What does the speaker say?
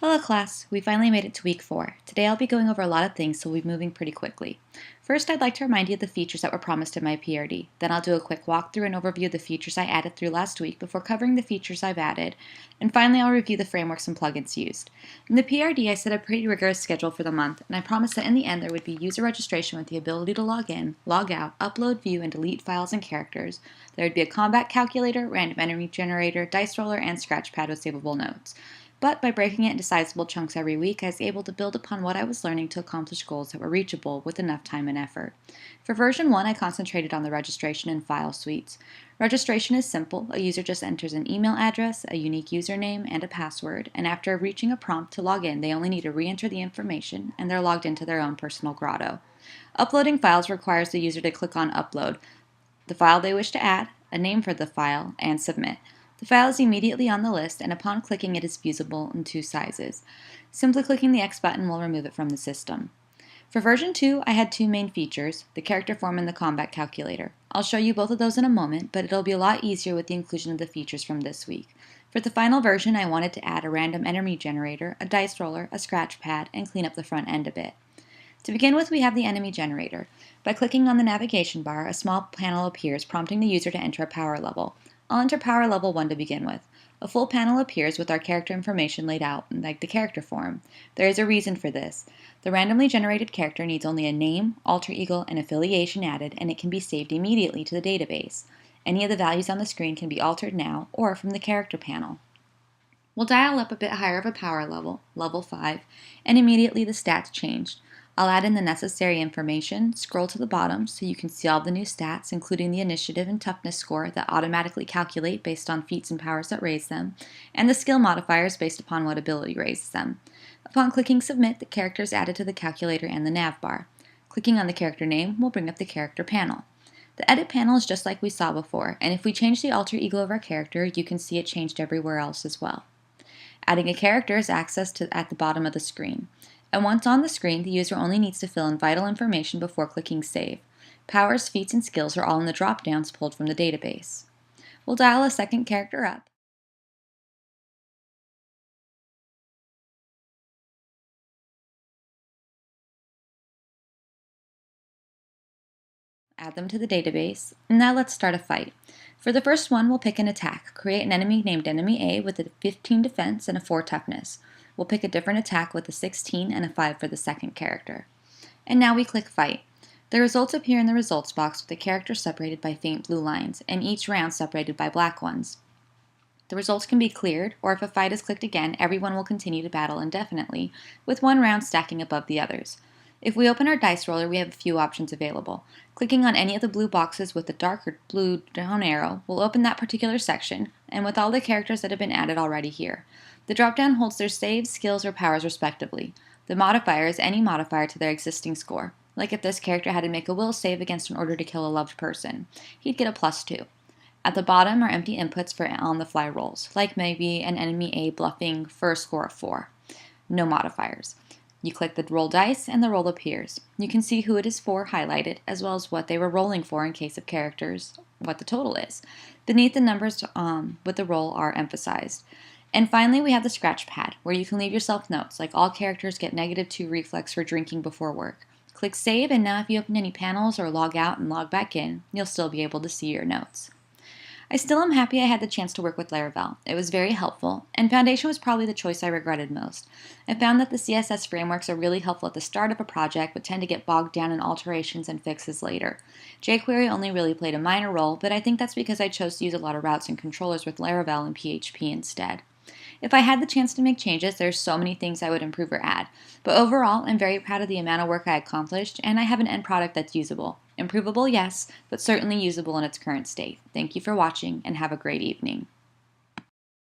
Hello class, we finally made it to week 4. Today I'll be going over a lot of things, so we'll be moving pretty quickly. First, I'd like to remind you of the features that were promised in my PRD. Then I'll do a quick walkthrough and overview of the features I added through last week before covering the features I've added. And finally, I'll review the frameworks and plugins used. In the PRD, I set a pretty rigorous schedule for the month, and I promised that in the end there would be user registration with the ability to log in, log out, upload, view, and delete files and characters. There would be a combat calculator, random enemy generator, dice roller, and scratchpad with savable notes. But by breaking it into sizable chunks every week, I was able to build upon what I was learning to accomplish goals that were reachable with enough time and effort. For version 1, I concentrated on the registration and file suites. Registration is simple. A user just enters an email address, a unique username, and a password, and after reaching a prompt to log in, they only need to re-enter the information, and they're logged into their own personal grotto. Uploading files requires the user to click on Upload, the file they wish to add, a name for the file, and Submit. The file is immediately on the list, and upon clicking it is viewable in 2 sizes. Simply clicking the X button will remove it from the system. For version 2, I had 2 main features, the character form and the combat calculator. I'll show you both of those in a moment, but it'll be a lot easier with the inclusion of the features from this week. For the final version, I wanted to add a random enemy generator, a dice roller, a scratch pad, and clean up the front end a bit. To begin with, we have the enemy generator. By clicking on the navigation bar, a small panel appears prompting the user to enter a power level. I'll enter power level 1 to begin with. A full panel appears with our character information laid out, like the character form. There is a reason for this. The randomly generated character needs only a name, alter ego, and affiliation added, and it can be saved immediately to the database. Any of the values on the screen can be altered now or from the character panel. We'll dial up a bit higher of a power level, level 5, and immediately the stats changed. I'll add in the necessary information, scroll to the bottom so you can see all the new stats, including the initiative and toughness score that automatically calculate based on feats and powers that raise them, and the skill modifiers based upon what ability raises them. Upon clicking Submit, the character is added to the calculator and the nav bar. Clicking on the character name will bring up the character panel. The edit panel is just like we saw before, and if we change the alter ego of our character, you can see it changed everywhere else as well. Adding a character is accessed at the bottom of the screen. And once on the screen, the user only needs to fill in vital information before clicking Save. Powers, feats, and skills are all in the drop-downs pulled from the database. We'll dial a second character up. Add them to the database. And now let's start a fight. For the first one, we'll pick an attack. Create an enemy named Enemy A with a 15 defense and a 4 toughness. We'll pick a different attack with a 16 and a 5 for the second character. And now we click Fight. The results appear in the results box with the characters separated by faint blue lines, and each round separated by black ones. The results can be cleared, or if a fight is clicked again, everyone will continue to battle indefinitely, with one round stacking above the others. If we open our dice roller, we have a few options available. Clicking on any of the blue boxes with the darker blue down arrow will open that particular section, and with all the characters that have been added already here. The drop-down holds their saves, skills, or powers respectively. The modifier is any modifier to their existing score. Like if this character had to make a will save against an order to kill a loved person, he'd get a +2. At the bottom are empty inputs for on-the-fly rolls, like maybe an enemy A bluffing for a score of 4. No modifiers. You click the roll dice and the roll appears. You can see who it is for highlighted, as well as what they were rolling for in case of characters, what the total is. Beneath the numbers with the roll are emphasized. And finally, we have the scratch pad, where you can leave yourself notes, like all characters get -2 reflex for drinking before work. Click Save, and now if you open any panels or log out and log back in, you'll still be able to see your notes. I still am happy I had the chance to work with Laravel. It was very helpful, and Foundation was probably the choice I regretted most. I found that the CSS frameworks are really helpful at the start of a project, but tend to get bogged down in alterations and fixes later. jQuery only really played a minor role, but I think that's because I chose to use a lot of routes and controllers with Laravel and PHP instead. If I had the chance to make changes, there's so many things I would improve or add. But overall, I'm very proud of the amount of work I accomplished, and I have an end product that's usable. Improvable, yes, but certainly usable in its current state. Thank you for watching, and have a great evening.